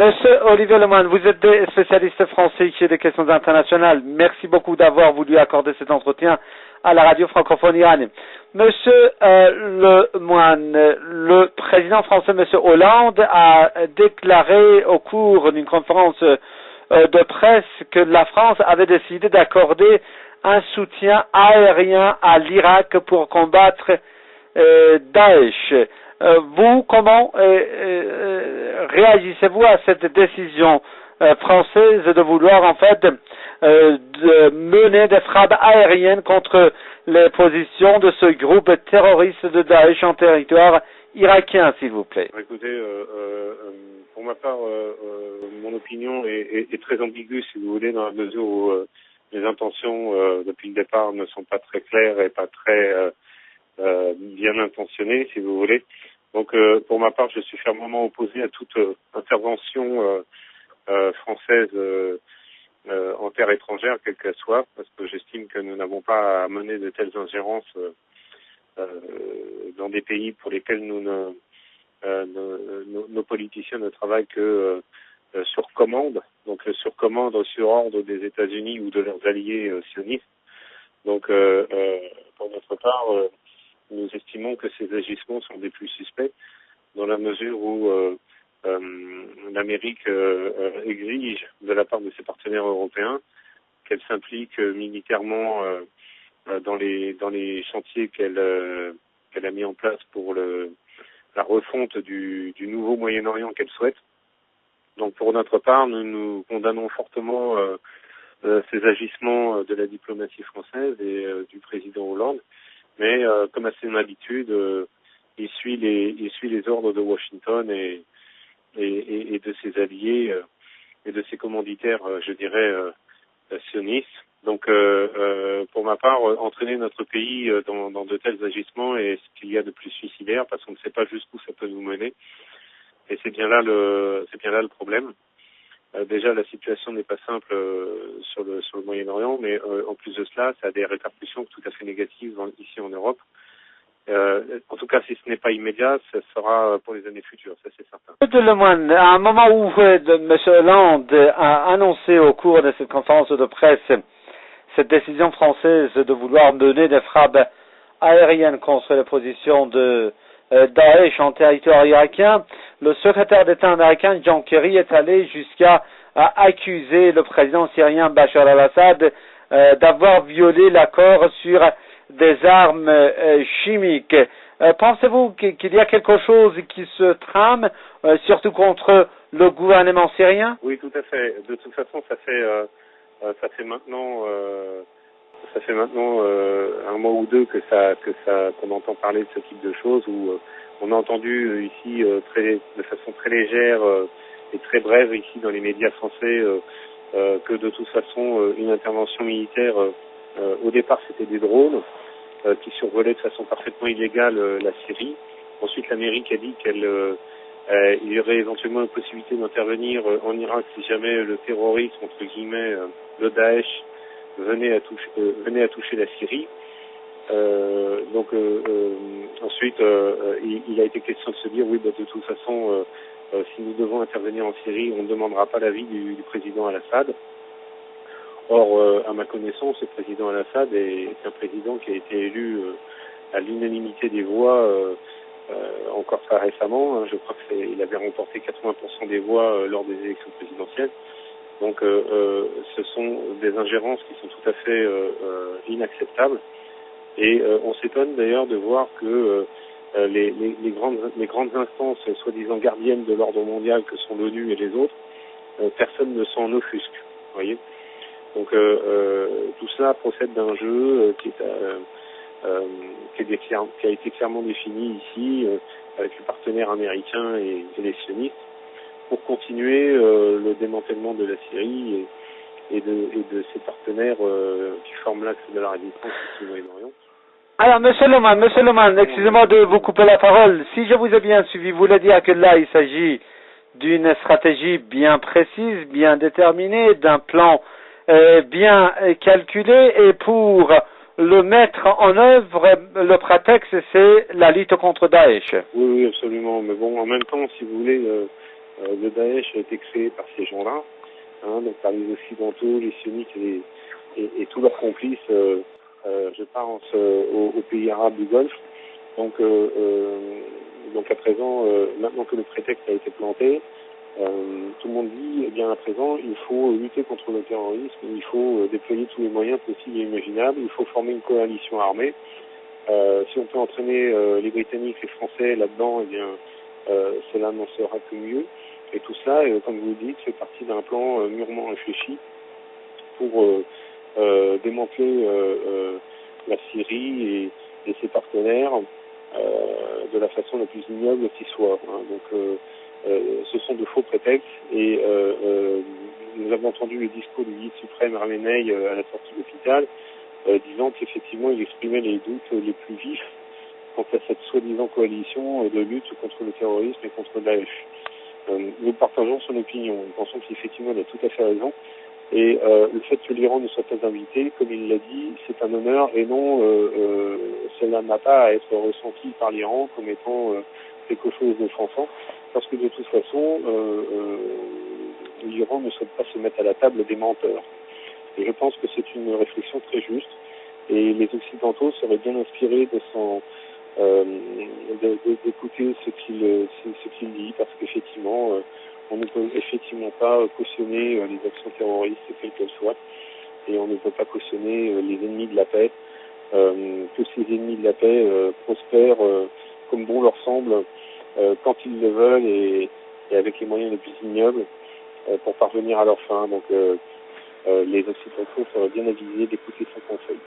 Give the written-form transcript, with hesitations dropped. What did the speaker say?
Monsieur Olivier Lemoine, vous êtes spécialiste français qui est des questions internationales. Merci beaucoup d'avoir voulu accorder cet entretien à la radio francophone iranienne. Monsieur Lemoine, le président français, Monsieur Hollande, a déclaré au cours d'une conférence de presse que la France avait décidé d'accorder un soutien aérien à l'Irak pour combattre Daesh. Vous, comment réagissez-vous à cette décision française de vouloir en fait de mener des frappes aériennes contre les positions de ce groupe terroriste de Daesh en territoire irakien, s'il vous plaît? Écoutez, pour ma part, mon opinion est très ambiguë, si vous voulez, dans la mesure où les intentions depuis le départ ne sont pas très claires et pas très bien intentionnées, si vous voulez. Donc, pour ma part, je suis fermement opposé à toute intervention française en terre étrangère, quelle qu'elle soit, parce que j'estime que nous n'avons pas à mener de telles ingérences dans des pays pour lesquels nos politiciens ne travaillent que sur commande, donc sur commande ou sur ordre des États-Unis ou de leurs alliés sionistes. Donc, pour notre part, nous estimons que ces agissements sont des plus suspects dans la mesure où l'Amérique exige de la part de ses partenaires européens qu'elle s'implique militairement dans les chantiers qu'elle a mis en place pour la refonte du nouveau Moyen-Orient qu'elle souhaite. Donc pour notre part, nous condamnons fortement ces agissements de la diplomatie française et du président Hollande. Mais comme à son habitude, il suit les ordres de Washington et de ses alliés et de ses commanditaires, je dirais, sionistes. Donc, pour ma part, entraîner notre pays dans de tels agissements est ce qu'il y a de plus suicidaire, parce qu'on ne sait pas jusqu'où ça peut nous mener. Et c'est bien là le problème. Déjà, la situation n'est pas simple sur le Moyen-Orient, mais en plus de cela, ça a des répercussions tout à fait négatives ici en Europe. En tout cas, si ce n'est pas immédiat, ce sera pour les années futures, ça c'est certain. Monsieur Lemoine, à un moment où M. Hollande a annoncé au cours de cette conférence de presse cette décision française de vouloir mener des frappes aériennes contre les positions de Daesh en territoire irakien, le secrétaire d'État américain John Kerry est allé jusqu'à accuser le président syrien Bachar al-Assad d'avoir violé l'accord sur des armes chimiques. Pensez-vous qu'il y a quelque chose qui se trame, surtout contre le gouvernement syrien? Oui, tout à fait. De toute façon, ça fait maintenant un mois ou deux qu'on entend parler de ce type de choses, où on a entendu ici de façon très légère et très brève ici dans les médias français que de toute façon une intervention militaire, au départ c'était des drones qui survolaient de façon parfaitement illégale la Syrie. Ensuite l'Amérique a dit il y aurait éventuellement une possibilité d'intervenir en Irak si jamais le terrorisme, entre guillemets, le Daesh venait à toucher la Syrie. Ensuite, il a été question de se dire, oui, de toute façon, si nous devons intervenir en Syrie, on ne demandera pas l'avis du président Al-Assad. Or, à ma connaissance, le président Al-Assad est un président qui a été élu à l'unanimité des voix encore très récemment. Je crois qu'il avait remporté 80% des voix lors des élections présidentielles. Donc, ce sont des ingérences qui sont tout à fait inacceptables. Et on s'étonne d'ailleurs de voir que les grandes instances, soi-disant gardiennes de l'ordre mondial que sont l'ONU et les autres, personne ne s'en offusque. Vous voyez. Donc tout ça procède d'un jeu qui a été clairement défini ici avec les partenaires américains et les sionistes pour continuer le démantèlement de la Syrie et de ses partenaires qui forment l'axe de la résistance ici au Moyen-Orient. Alors, Monsieur Lemoine, excusez-moi de vous couper la parole. Si je vous ai bien suivi, vous voulez dire que là, il s'agit d'une stratégie bien précise, bien déterminée, d'un plan bien calculé, et pour le mettre en œuvre, le prétexte, c'est la lutte contre Daesh. Oui, absolument. Mais bon, en même temps, si vous voulez, Le Daesh a été créé par ces gens-là, donc par les Occidentaux, les sionistes et tous leurs complices, je pense aux pays arabes du Golfe. Donc à présent, maintenant que le prétexte a été planté, tout le monde dit, eh bien à présent, il faut lutter contre le terrorisme, il faut déployer tous les moyens possibles et imaginables, il faut former une coalition armée. Si on peut entraîner les Britanniques, les Français là-dedans, eh bien cela n'en sera que mieux. Et tout ça, comme vous le dites, fait partie d'un plan mûrement réfléchi pour démanteler la Syrie et ses partenaires de la façon la plus ignoble qui soit. Donc ce sont de faux prétextes et nous avons entendu le discours du guide suprême Khamenei à la sortie de l'hôpital disant qu'effectivement il exprimait les doutes les plus vifs quant à cette soi-disant coalition de lutte contre le terrorisme et contre Daesh. Nous partageons son opinion, nous pensons qu'effectivement il a tout à fait raison et le fait que l'Iran ne soit pas invité, comme il l'a dit, c'est un honneur et non cela n'a pas à être ressenti par l'Iran comme étant quelque chose d'offensant parce que de toute façon l'Iran ne souhaite pas se mettre à la table des menteurs. Et je pense que c'est une réflexion très juste et les Occidentaux seraient bien inspirés d'écouter ce qu'il dit parce qu'effectivement on ne peut effectivement pas cautionner les actions terroristes quelles qu'elles soient et on ne peut pas cautionner les ennemis de la paix que ces ennemis de la paix prospèrent comme bon leur semble quand ils le veulent et avec les moyens les plus ignobles pour parvenir à leur fin. Donc les Occidentaux seraient bien avisés d'écouter son conseil.